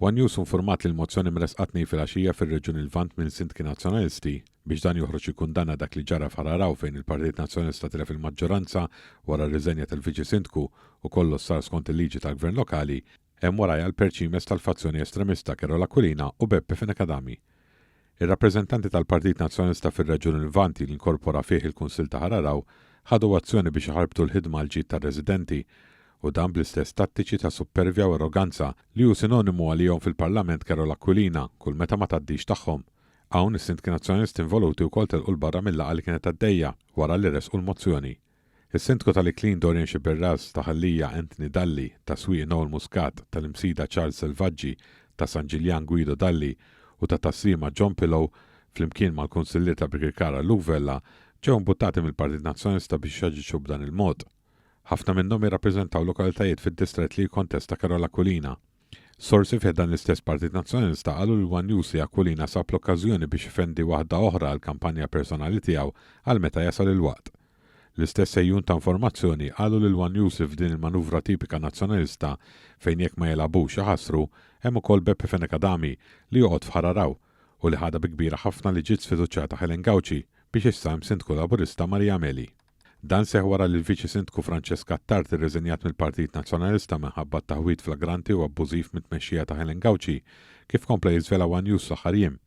One News informat li l-mozzjoni mresqatni fil-għaxija fir-Reġjun il-Lvant minn Sindki Nazzjonalisti biex dan joħroġ ikkundanna dak li ġara f'Ħararaw fejn il-Partit Nazzjonalista tilef il-maġġoranza wara r-riżenja tal-Viċi Sindku u kollu sar skont il-liġi tal-Gvern Lokali hemm warajja l-perċimes tal-fazzjoni estremista Kerola Aquilina u Beppe Fenekadami. Ir-rappreżentanti tal-Partit Nazzjonalista fir-Reġjun il-Lvant li inkorpora fih il-Kunsill ta' Ħararaw ħadu azzjoni biex iħarbtu l-ħidma l-ġid tar-residenti u dan bl-istess tattiċi ta' supervja u arroganza li hu sinonimu għalihom fil-Parlament Kerola Aquilina kull meta ma taddix tagħhom. Hawn is-Sindki Nazzjonalisti involuti wkoll telqu barra mill-laqgħa li kienet għaddejja wara li resqu l-mozzjoni. Is-Sindku tal-Iklin Dorian Xibirras ta' Ħallija Anthony Dalli ta' Swieq Noel Muscat tal-Imsida Charles Selvaggi ta' San Ġiljan Guido Dalli u ta' Tassima John Pillow flimkien mal-Kunsillier ta' Birkirkara Luke Vella ġew imbuttati mill-Partit Nazzjonalista biex jaġixxu b'dan il-mod. Ħafna minnhom jirrappreżentaw lokalitajiet fid-distrett li jkontesta Kerola Aquilina. Sorsi fih dan l-istess Partit Nazzjonalista qalu l One News li Aquilina sab l-okkażjoni biex ifendi waħda oħra għall kampanja personali tiegħu għal meta jasal il-waqt. L-istess sejjun ta' informazzjoni qalu lil One News li f'din il-manuvra tipika nazzjonalista fejn jekk ma jelabux jaħassru hemm ukoll Beppe Fenekadami li joqgħod f'Ħararaw u li ħada bi kbira ħafna li ġiet sfiduċjata Helen Gawci biex issa hemm Sindku Laburista Marija Meli. Dan seħ wara li l-Viċi Sindku Francesca Tart irreżenjat mill-Partit Nazzjonalista minħabba taħwit flagranti u abbużiv mit-tmexxija ta' Helen Gawci kif kompla jiżvela One News fl-aħħar jiem.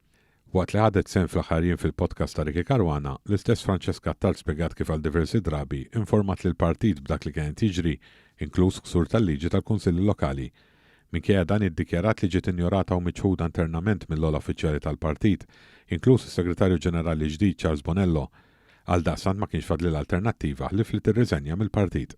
Waqt li ħadet sehem fl-aħħar jiem fil-podcast ta' Ricky Caruana, l-istess Francesca Tart spjegat kif għal diversi drabi informat lill partit b'dak li kienet jiġri, inkluż ksur tal-liġi tal-Kunsilli Lokali. Minkejja dan iddikjarat li ġiet injorata u miċħuda internament mill-ogħla uffiċjali tal-partit, inkluż is-Segretarju Ġenerali ġdid Charles Bonello. Għal daqsant ma kienx fadli l-alternattiva li flit irriżenja mill-partit.